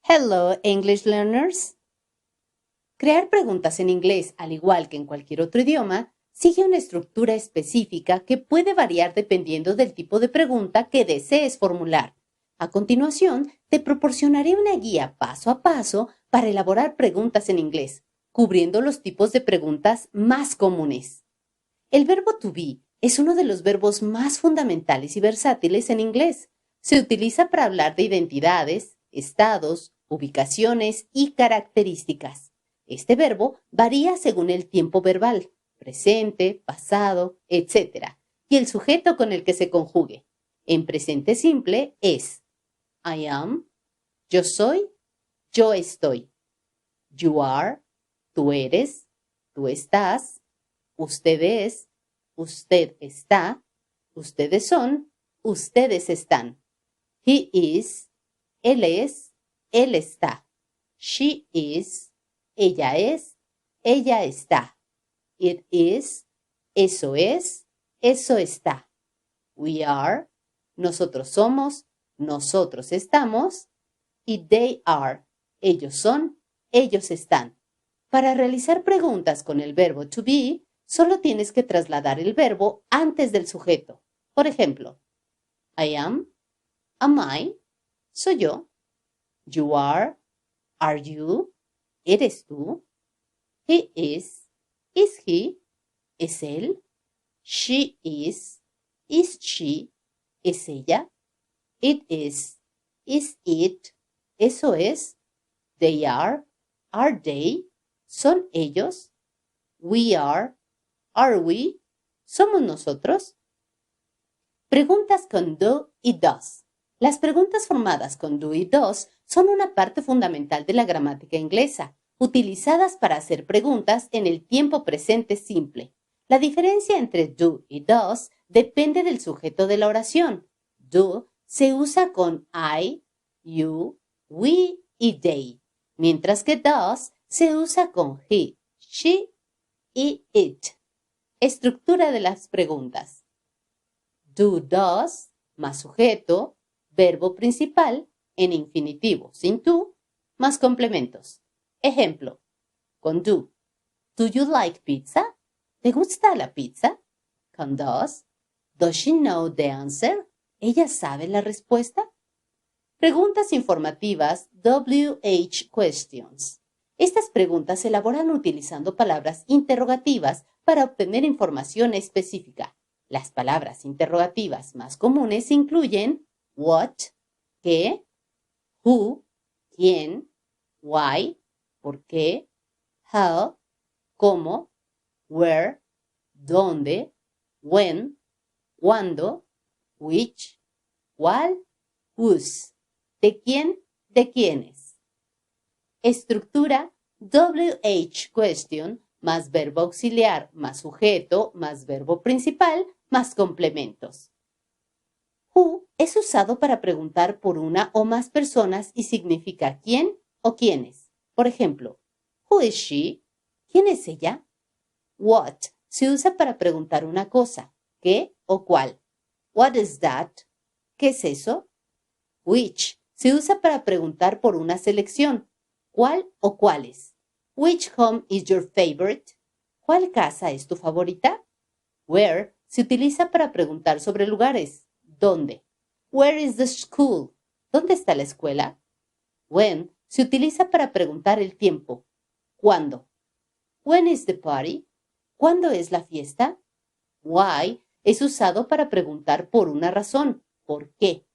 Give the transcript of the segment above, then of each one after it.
Hello, English learners. Crear preguntas en inglés, al igual que en cualquier otro idioma, sigue una estructura específica que puede variar dependiendo del tipo de pregunta que desees formular. A continuación, te proporcionaré una guía paso a paso para elaborar preguntas en inglés, cubriendo los tipos de preguntas más comunes. El verbo to be es uno de los verbos más fundamentales y versátiles en inglés. Se utiliza para hablar de identidades, estados, ubicaciones y características. Este verbo varía según el tiempo verbal, presente, pasado, etc., y el sujeto con el que se conjugue. En presente simple es I am, yo soy, yo estoy. You are, tú eres, tú estás, usted es, usted está, ustedes son, ustedes están. He is, él es, él está. She is, ella es, ella está. It is, eso es, eso está. We are, nosotros somos, nosotros estamos. Y they are, ellos son, ellos están. Para realizar preguntas con el verbo to be, solo tienes que trasladar el verbo antes del sujeto. Por ejemplo, I am I, soy yo. You are you, eres tú. He is he, es él. She is she, es ella. It is it, eso es. They are they, son ellos. We are we, somos nosotros. Preguntas con do y does. Las preguntas formadas con do y does son una parte fundamental de la gramática inglesa, utilizadas para hacer preguntas en el tiempo presente simple. La diferencia entre do y does depende del sujeto de la oración. Do se usa con I, you, we y they, mientras que does se usa con he, she y it. Estructura de las preguntas. Do, does, más sujeto, verbo principal, en infinitivo sin to, más complementos. Ejemplo, con do. Do you like pizza? ¿Te gusta la pizza? Con does. Does she know the answer? ¿Ella sabe la respuesta? Preguntas informativas WH questions. Estas preguntas se elaboran utilizando palabras interrogativas para obtener información específica. Las palabras interrogativas más comunes incluyen what, qué, who, quién, why, por qué, how, cómo, where, dónde, when, cuándo, which, cuál, whose. ¿De quién? ¿De quiénes? Estructura WH question más verbo auxiliar más sujeto más verbo principal más complementos. Who es usado para preguntar por una o más personas y significa quién o quiénes. Por ejemplo, who is she? ¿Quién es ella? What se usa para preguntar una cosa, ¿qué o cuál? What is that? ¿Qué es eso? Which se usa para preguntar por una selección, ¿cuál o cuáles? Which home is your favorite? ¿Cuál casa es tu favorita? Where se utiliza para preguntar sobre lugares, ¿dónde? Where is the school? ¿Dónde está la escuela? When se utiliza para preguntar el tiempo, ¿cuándo? When is the party? ¿Cuándo es la fiesta? Why es usado para preguntar por una razón, ¿por qué?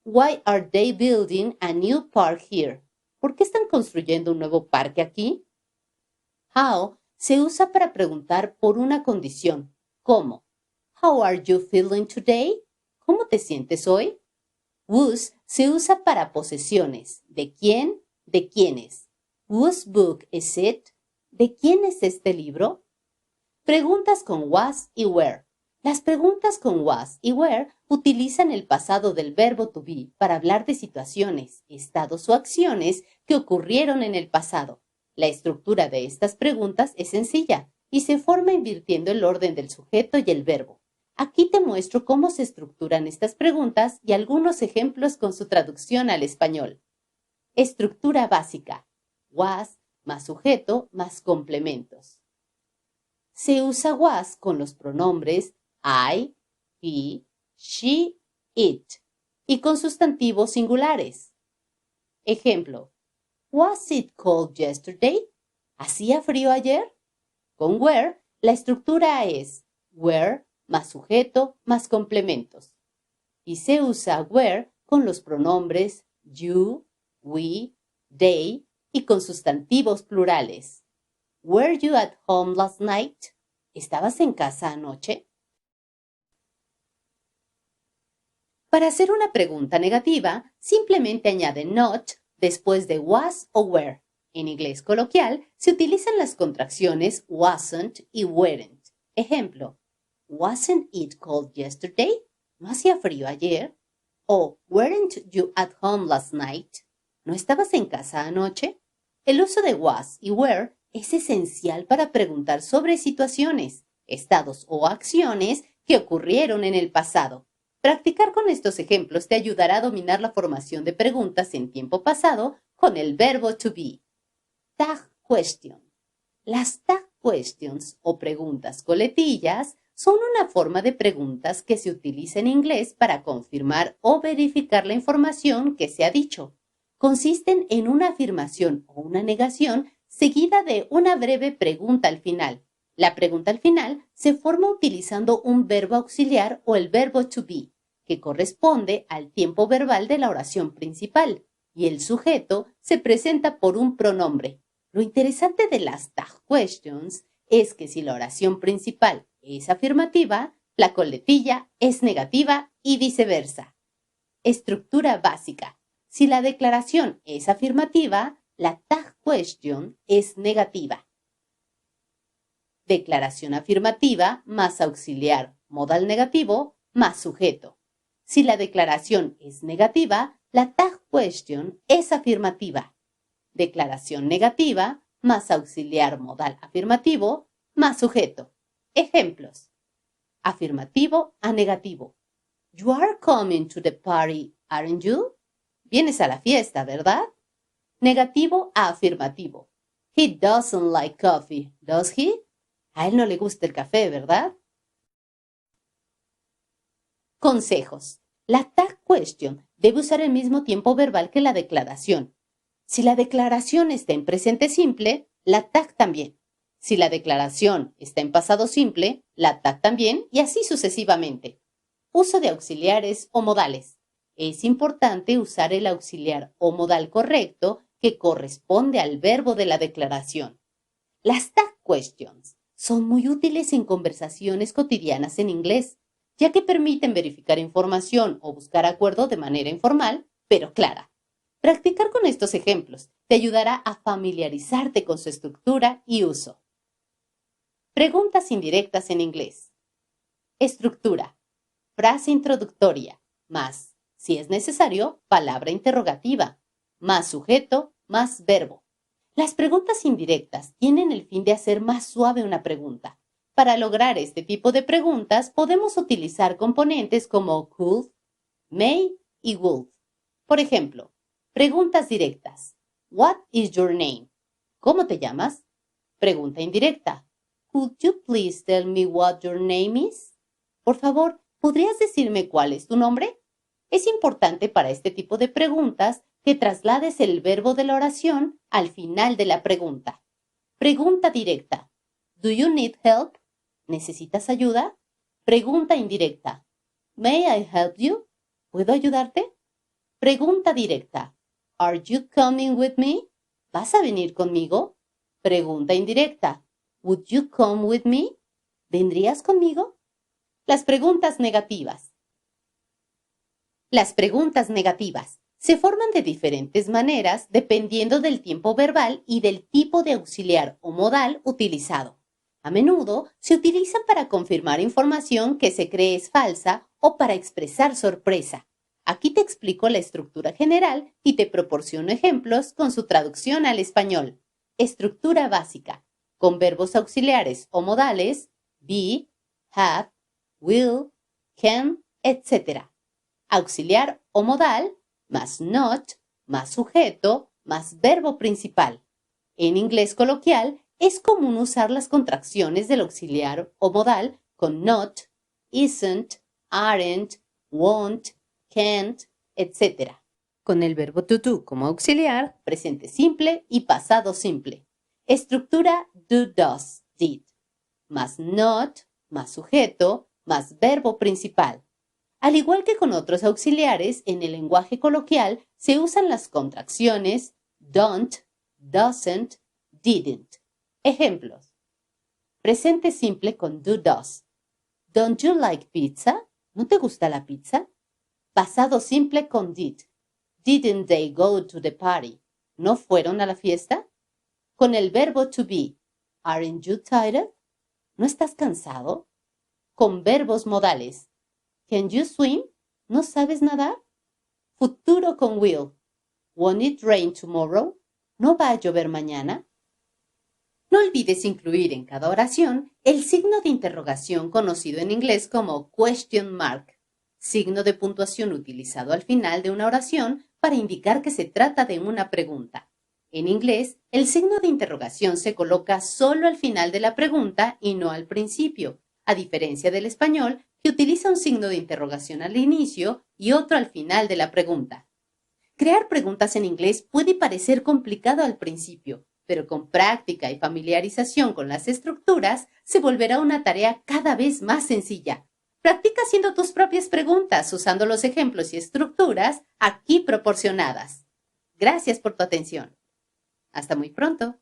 Why are they building a new park here? ¿Por qué están construyendo un nuevo parque aquí? How se usa para preguntar por una condición, ¿cómo? How are you feeling today? ¿Cómo te sientes hoy? Whose se usa para posesiones, ¿de quién? ¿De quiénes? Whose book is it? ¿De quién es este libro? Preguntas con was y where. Las preguntas con was y where utilizan el pasado del verbo to be para hablar de situaciones, estados o acciones que ocurrieron en el pasado. La estructura de estas preguntas es sencilla y se forma invirtiendo el orden del sujeto y el verbo. Aquí te muestro cómo se estructuran estas preguntas y algunos ejemplos con su traducción al español. Estructura básica. Was más sujeto más complementos. Se usa was con los pronombres I, he, she, it y con sustantivos singulares. Ejemplo, Was it cold yesterday? ¿Hacía frío ayer? Con where, la estructura es where más sujeto más complementos. Y se usa where con los pronombres you, we, they y con sustantivos plurales. Were you at home last night? ¿Estabas en casa anoche? Para hacer una pregunta negativa, simplemente añade not después de was o were. En inglés coloquial, se utilizan las contracciones wasn't y weren't. Ejemplo, Wasn't it cold yesterday? ¿No hacía frío ayer? O Weren't you at home last night? ¿No estabas en casa anoche? El uso de was y were es esencial para preguntar sobre situaciones, estados o acciones que ocurrieron en el pasado. Practicar con estos ejemplos te ayudará a dominar la formación de preguntas en tiempo pasado con el verbo to be. Tag question. Las tag questions o preguntas coletillas son una forma de preguntas que se utiliza en inglés para confirmar o verificar la información que se ha dicho. Consisten en una afirmación o una negación seguida de una breve pregunta al final. La pregunta al final se forma utilizando un verbo auxiliar o el verbo to be, que corresponde al tiempo verbal de la oración principal, y el sujeto se presenta por un pronombre. Lo interesante de las tag questions es que si la oración principal es afirmativa, la coletilla es negativa y viceversa. Estructura básica. Si la declaración es afirmativa, la tag question es negativa. Declaración afirmativa más auxiliar, modal negativo, más sujeto. Si la declaración es negativa, la tag question es afirmativa. Declaración negativa más auxiliar modal afirmativo más sujeto. Ejemplos. Afirmativo a negativo. You are coming to the party, aren't you? Vienes a la fiesta, ¿verdad? Negativo a afirmativo. He doesn't like coffee, does he? A él no le gusta el café, ¿verdad? Consejos. La tag question debe usar el mismo tiempo verbal que la declaración. Si la declaración está en presente simple, la tag también. Si la declaración está en pasado simple, la tag también y así sucesivamente. Uso de auxiliares o modales. Es importante usar el auxiliar o modal correcto que corresponde al verbo de la declaración. Las tag questions son muy útiles en conversaciones cotidianas en inglés, ya que permiten verificar información o buscar acuerdo de manera informal, pero clara. Practicar con estos ejemplos te ayudará a familiarizarte con su estructura y uso. Preguntas indirectas en inglés. Estructura. Frase introductoria, más, si es necesario, palabra interrogativa, más sujeto, más verbo. Las preguntas indirectas tienen el fin de hacer más suave una pregunta. Para lograr este tipo de preguntas, podemos utilizar componentes como could, may y would. Por ejemplo, preguntas directas. What is your name? ¿Cómo te llamas? Pregunta indirecta. Could you please tell me what your name is? Por favor, ¿podrías decirme cuál es tu nombre? Es importante para este tipo de preguntas que traslades el verbo de la oración al final de la pregunta. Pregunta directa. Do you need help? ¿Necesitas ayuda? Pregunta indirecta. May I help you? ¿Puedo ayudarte? Pregunta directa. Are you coming with me? ¿Vas a venir conmigo? Pregunta indirecta. Would you come with me? ¿Vendrías conmigo? Las preguntas negativas. Las preguntas negativas se forman de diferentes maneras dependiendo del tiempo verbal y del tipo de auxiliar o modal utilizado. A menudo se utilizan para confirmar información que se cree es falsa o para expresar sorpresa. Aquí te explico la estructura general y te proporciono ejemplos con su traducción al español. Estructura básica, con verbos auxiliares o modales, be, have, will, can, etc. Auxiliar o modal, más not, más sujeto, más verbo principal. En inglés coloquial es común usar las contracciones del auxiliar o modal con not, isn't, aren't, won't, can't, etc. Con el verbo to do como auxiliar, presente simple y pasado simple. Estructura do, does, did. Más not, más sujeto, más verbo principal. Al igual que con otros auxiliares, en el lenguaje coloquial se usan las contracciones don't, doesn't, didn't. Ejemplos. Presente simple con do, does. Don't you like pizza? ¿No te gusta la pizza? Pasado simple con did. Didn't they go to the party? ¿No fueron a la fiesta? Con el verbo to be. Aren't you tired? ¿No estás cansado? Con verbos modales. Can you swim? ¿No sabes nadar? Futuro con will. Won't it rain tomorrow? ¿No va a llover mañana? No olvides incluir en cada oración el signo de interrogación conocido en inglés como question mark, signo de puntuación utilizado al final de una oración para indicar que se trata de una pregunta. En inglés, el signo de interrogación se coloca solo al final de la pregunta y no al principio, a diferencia del español, que utiliza un signo de interrogación al inicio y otro al final de la pregunta. Crear preguntas en inglés puede parecer complicado al principio, pero con práctica y familiarización con las estructuras se volverá una tarea cada vez más sencilla. Practica haciendo tus propias preguntas usando los ejemplos y estructuras aquí proporcionadas. Gracias por tu atención. Hasta muy pronto.